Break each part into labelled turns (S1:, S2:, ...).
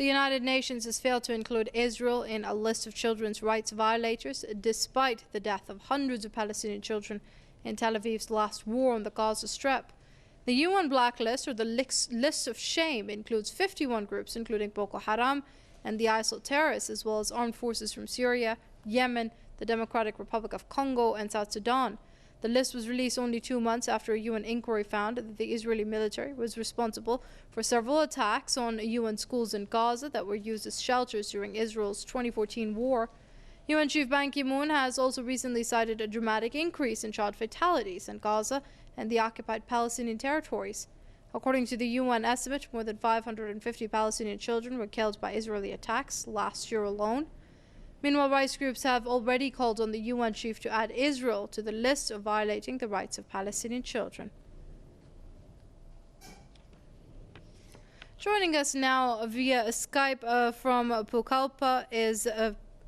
S1: The United Nations has failed to include Israel in a list of children's rights violators, despite the death of hundreds of Palestinian children in Tel Aviv's last war on the Gaza Strip. The UN blacklist, or the list of shame, includes 51 groups, including Boko Haram and the ISIL terrorists, as well as armed forces from Syria, Yemen, the Democratic Republic of Congo, and South Sudan. The list was released only 2 months after a UN inquiry found that the Israeli military was responsible for several attacks on UN schools in Gaza that were used as shelters during Israel's 2014 war. UN Chief Ban Ki-moon has also recently cited a dramatic increase in child fatalities in Gaza and the occupied Palestinian territories. According to the UN estimate, more than 550 Palestinian children were killed by Israeli attacks last year alone. Meanwhile, rights groups have already called on the UN chief to add Israel to the list of violating the rights of Palestinian children. Joining us now via Skype from Pucallpa is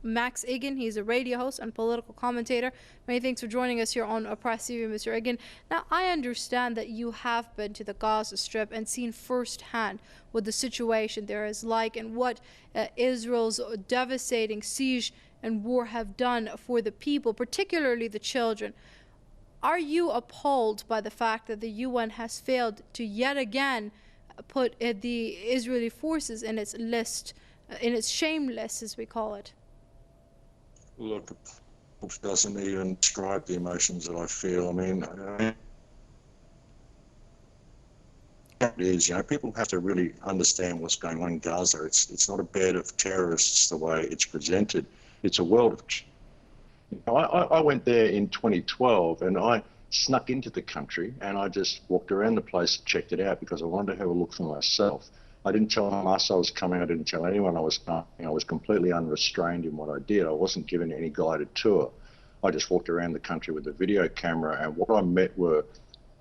S1: Max Igan. He's a radio host and political commentator. Many thanks for joining us here on PressTV, Mr. Igan. Now, I understand that you have been to the Gaza Strip and seen firsthand what the situation there is like and what Israel's devastating siege and war have done for the people, particularly the children. Are you appalled by the fact that the UN has failed to yet again put the Israeli forces in its list, in its shame list, as we call it?
S2: Look, it doesn't even describe the emotions that I feel. I mean, it is, people have to really understand what's going on in Gaza. It's not a bed of terrorists the way it's presented. It's a world of... I went there in 2012 and I snuck into the country and I just walked around the place and checked it out because I wanted to have a look for myself. I didn't tell us I was coming. I didn't tell anyone I was coming. I was completely unrestrained in what I did. I wasn't given any guided tour. I just walked around the country with a video camera, and what I met were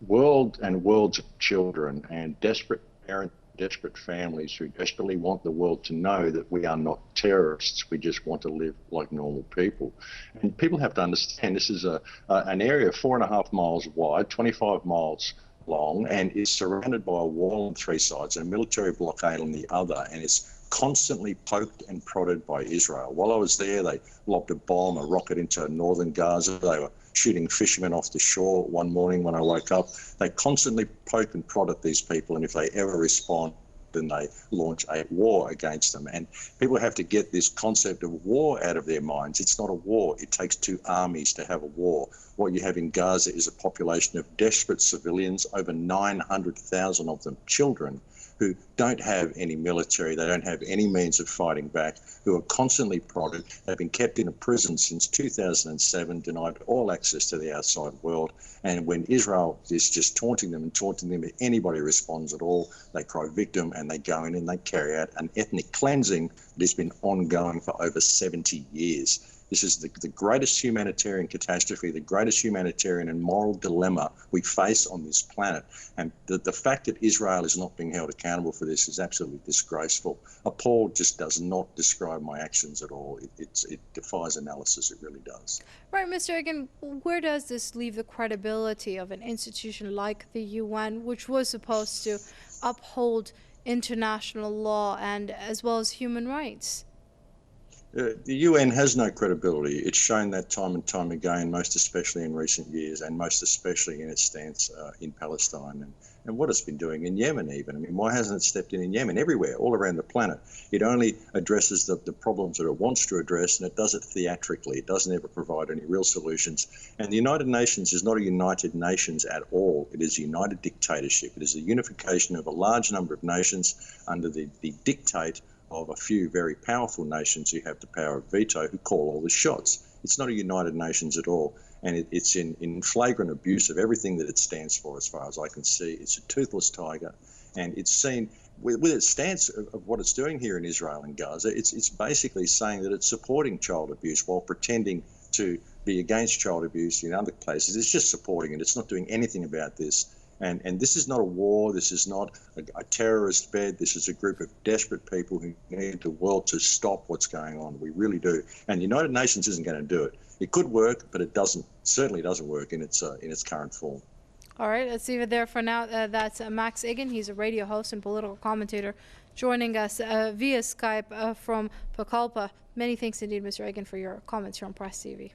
S2: worlds and worlds of children and desperate parents, desperate families who desperately want the world to know that we are not terrorists. We just want to live like normal people. And people have to understand this is an area 4.5 miles wide, 25 miles long, and is surrounded by a wall on 3 sides and a military blockade on the other, and it's constantly poked and prodded by Israel. While I was there, they lobbed a bomb, a rocket into northern Gaza. They were shooting fishermen off the shore one morning when I woke up. They constantly poke and prod at these people, and if they ever respond, then they launch a war against them. And people have to get this concept of war out of their minds. It's not a war. It takes 2 armies to have a war. What you have in Gaza is a population of desperate civilians, over 900,000 of them children, who don't have any military, they don't have any means of fighting back, who are constantly prodded. They've been kept in a prison since 2007, denied all access to the outside world. And when Israel is just taunting them, if anybody responds at all, they cry victim and they go in and they carry out an ethnic cleansing that has been ongoing for over 70 years. This is the greatest humanitarian catastrophe, the greatest humanitarian and moral dilemma we face on this planet. And the fact that Israel is not being held accountable for this is absolutely disgraceful. Appalled just does not describe my actions at all. It defies analysis, it really does.
S1: Right, Mr. Igan, where does this leave the credibility of an institution like the UN, which was supposed to uphold international law and as well as human rights?
S2: The UN has no credibility. It's shown that time and time again, most especially in recent years, and most especially in its stance in Palestine and what it's been doing in Yemen even. I mean, why hasn't it stepped in Yemen? Everywhere, all around the planet. It only addresses the problems that it wants to address, and it does it theatrically. It doesn't ever provide any real solutions. And the United Nations is not a United Nations at all. It is a united dictatorship. It is a unification of a large number of nations under the dictate of a few very powerful nations who have the power of veto, who call all the shots. It's not a United Nations at all, and it's in flagrant abuse of everything that it stands for, as far as I can see. It's a toothless tiger, and it's seen with its stance of what it's doing here in Israel and Gaza. It's basically saying that it's supporting child abuse while pretending to be against child abuse in other places. It's just supporting it. It's not doing anything about this. And this is not a war. This is not a terrorist bed. This is a group of desperate people who need the world to stop what's going on. We really do. And the United Nations isn't going to do it. It could work, but it certainly doesn't work in its current form.
S1: All right, let's leave it there for now. That's Max Igan. He's a radio host and political commentator joining us via Skype from Pucallpa. Many thanks indeed, Mr. Igan, for your comments here on Press TV.